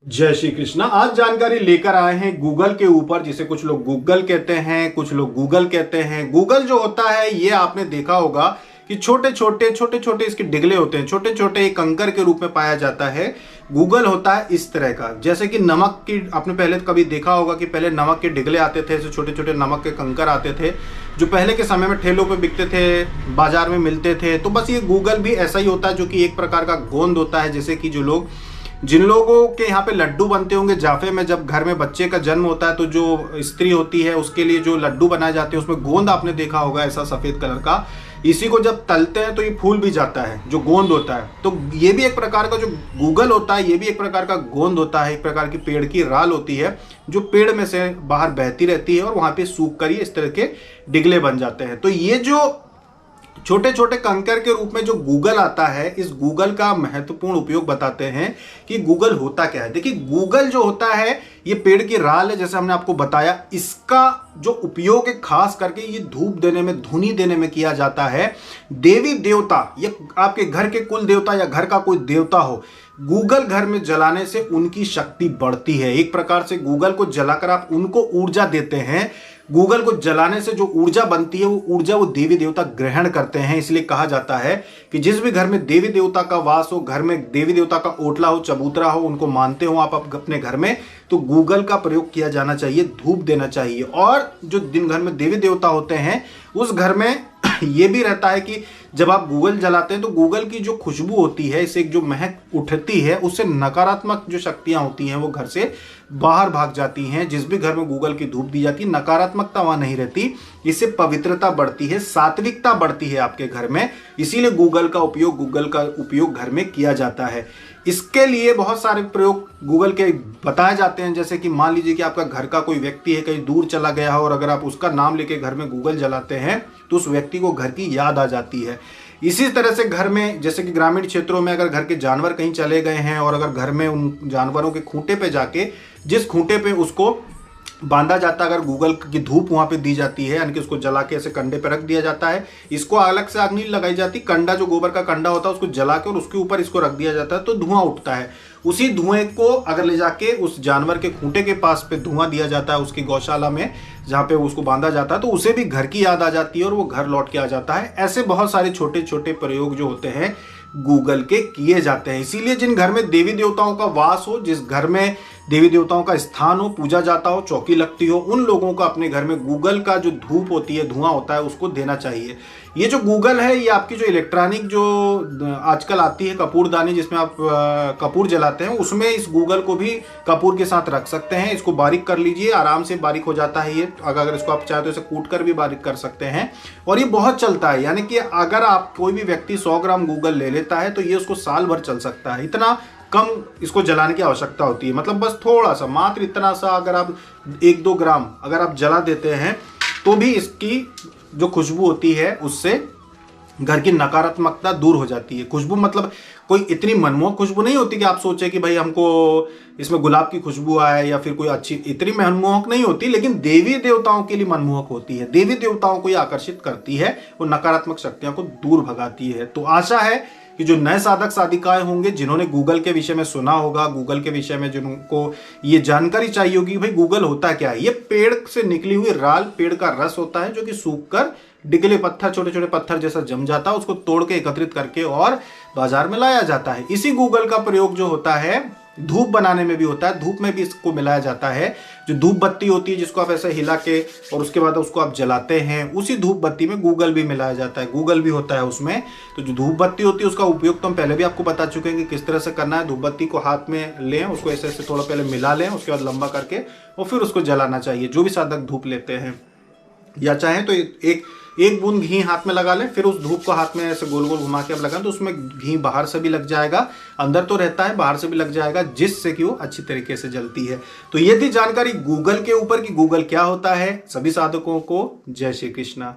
जय श्री कृष्णा। आज जानकारी लेकर आए हैं गूगल के ऊपर, जिसे कुछ लोग गूगल कहते हैं, कुछ लोग गूगल कहते हैं। गूगल जो होता है ये आपने देखा होगा कि छोटे छोटे इसके डिगले होते हैं, छोटे छोटे एक कंकर के रूप में पाया जाता है। गूगल होता है इस तरह का, जैसे कि नमक की आपने पहले कभी देखा होगा कि पहले नमक के डिगले आते थे, ऐसे छोटे छोटे नमक के कंकर आते थे जो पहले के समय में ठेलों पे बिकते थे, बाजार में मिलते थे। तो बस ये गूगल भी ऐसा ही होता है, जो कि एक प्रकार का गोंद होता है। जैसे कि जिन लोगों के यहाँ पे लड्डू बनते होंगे जाफे में, जब घर में बच्चे का जन्म होता है तो जो स्त्री होती है उसके लिए जो लड्डू बनाए जाते हैं उसमें गोंद आपने देखा होगा, ऐसा सफेद कलर का। इसी को जब तलते हैं तो ये फूल भी जाता है, जो गोंद होता है। तो ये भी एक प्रकार का जो गूगल होता है, ये भी एक प्रकार का गोंद होता है, एक प्रकार की पेड़ की राल होती है जो पेड़ में से बाहर बहती रहती है और वहां पे सूख कर इस तरह के डिगले बन जाते हैं। तो ये जो छोटे छोटे कंकर के रूप में जो गूगल आता है, इस गूगल का महत्वपूर्ण उपयोग बताते हैं कि गूगल होता क्या है। देखिए, गूगल जो होता है ये पेड़ की राल है, जैसे हमने आपको बताया। इसका जो उपयोग है खास करके ये धूप देने में, धुनी देने में किया जाता है। देवी देवता या आपके घर के कुल देवता या घर का कोई देवता हो, गूगल घर में जलाने से उनकी शक्ति बढ़ती है। एक प्रकार से गूगल को जलाकर आप उनको ऊर्जा देते हैं। गूगल को जलाने से जो ऊर्जा बनती है वो ऊर्जा वो देवी देवता ग्रहण करते हैं। इसलिए कहा जाता है कि जिस भी घर में देवी देवता का वास हो, घर में देवी देवता का ओटला हो, चबूतरा हो, उनको मानते हो आप अपने घर में, तो गूगल का प्रयोग किया जाना चाहिए, धूप देना चाहिए। और जो दिन घर में देवी देवता होते हैं उस घर में ये भी रहता है कि जब आप गूगल जलाते हैं तो गूगल की जो खुशबू होती है, इससे जो महक उठती है, उससे नकारात्मक जो शक्तियां होती हैं वो घर से बाहर भाग जाती हैं। जिस भी घर में गूगल की धूप दी जाती है, नकारात्मकता वहां नहीं रहती। इससे पवित्रता बढ़ती है, सात्विकता बढ़ती है आपके घर में। इसीलिए गूगल का उपयोग घर में किया जाता है। इसके लिए बहुत सारे प्रयोग गूगल के बताए जाते हैं। जैसे कि मान लीजिए कि आपका घर का कोई व्यक्ति है, कहीं दूर चला गया हो, और अगर आप उसका नाम लेके घर में गूगल जलाते हैं तो उस व्यक्ति को घर की याद आ जाती है। इसी तरह से घर में, जैसे कि ग्रामीण क्षेत्रों में अगर घर के जानवर कहीं चले गए हैं और अगर घर में उन जानवरों के खूंटे पे जाके, जिस खूंटे पे उसको बांधा जाता है, अगर गूगल की धूप वहां पे दी जाती है, यानी कि उसको जला के ऐसे कंडे पे रख दिया जाता है। इसको अलग से आग नहीं लगाई जाती, कंडा जो गोबर का कंडा होता है उसको जला के और उसके ऊपर इसको रख दिया जाता है तो धुआं उठता है। उसी धुएं को अगर ले जाके उस जानवर के खूंटे के पास पे धुआं दिया जाता है, उसकी गौशाला में जहाँ पे उसको बांधा जाता है, तो उसे भी घर की याद आ जाती है और वो घर लौट के आ जाता है। ऐसे बहुत सारे छोटे छोटे प्रयोग जो होते हैं गूगल के किए जाते हैं। इसीलिए जिन घर में देवी देवताओं का वास हो, जिस घर में देवी देवताओं का स्थान हो, पूजा जाता हो, चौकी लगती हो, उन लोगों को अपने घर में गूगल का जो धूप होती है, धुआं होता है, उसको देना चाहिए। ये जो गूगल है ये आपकी जो इलेक्ट्रॉनिक जो आजकल आती है कपूरदानी, जिसमें आप कपूर जलाते हैं, उसमें इस गूगल को भी कपूर के साथ रख सकते हैं। इसको बारीक कर लीजिए, आराम से बारीक हो जाता है ये। अगर इसको आप चाहे तो इसे कूट कर भी बारीक कर सकते हैं और ये बहुत चलता है। यानी कि अगर आप कोई भी व्यक्ति 100 ग्राम गूगल ले लेता है तो ये उसको साल भर चल सकता है। इतना कम इसको जलाने की आवश्यकता होती है। मतलब बस थोड़ा सा, मात्र इतना सा, अगर आप 1-2 ग्राम अगर आप जला देते हैं तो भी इसकी जो खुशबू होती है उससे घर की नकारात्मकता दूर हो जाती है। खुशबू मतलब कोई इतनी मनमोहक खुशबू नहीं होती कि आप सोचे कि भाई हमको इसमें गुलाब की खुशबू आए या फिर कोई अच्छी, इतनी मनमोहक नहीं होती, लेकिन देवी देवताओं के लिए मनमोहक होती है। देवी देवताओं को ये आकर्षित करती है, वो नकारात्मक शक्तियों को दूर भगाती है। तो आशा है कि जो नए साधक साधिकाएं होंगे, जिन्होंने गूगल के विषय में सुना होगा, गूगल के विषय में जिनको ये जानकारी चाहिए होगी भाई गूगल होता क्या है। ये पेड़ से निकली हुई राल, पेड़ का रस होता है जो कि सूख कर डिगले पत्थर, छोटे छोटे पत्थर जैसा जम जाता है, उसको तोड़ के एकत्रित करके और बाजार में लाया जाता है। इसी गूगल का प्रयोग जो होता है धूप बनाने में भी होता है। धूप में भी इसको मिलाया जाता है। जो धूप बत्ती होती है जिसको आप ऐसे हिला के और उसके बाद उसको आप जलाते हैं, उसी धूप बत्ती में गूगल भी मिलाया जाता है, गूगल भी होता है उसमें। तो जो धूप बत्ती होती है उसका उपयोग तो हम पहले भी आपको बता चुके हैं कि किस तरह से करना है। धूप बत्ती को हाथ में लें, उसको ऐसे ऐसे थोड़ा पहले मिला लें, उसके बाद लंबा करके और फिर उसको जलाना चाहिए। जो भी साधक धूप लेते हैं, या चाहें तो एक बूंद घी हाथ में लगा लें, फिर उस धूप को हाथ में ऐसे गोल गोल घुमा के आप लगाएं तो उसमें घी बाहर से भी लग जाएगा, अंदर तो रहता है, बाहर से भी लग जाएगा, जिससे कि वो अच्छी तरीके से जलती है। तो ये थी जानकारी गूगल के ऊपर कि गूगल क्या होता है। सभी साधकों को जय श्री कृष्णा।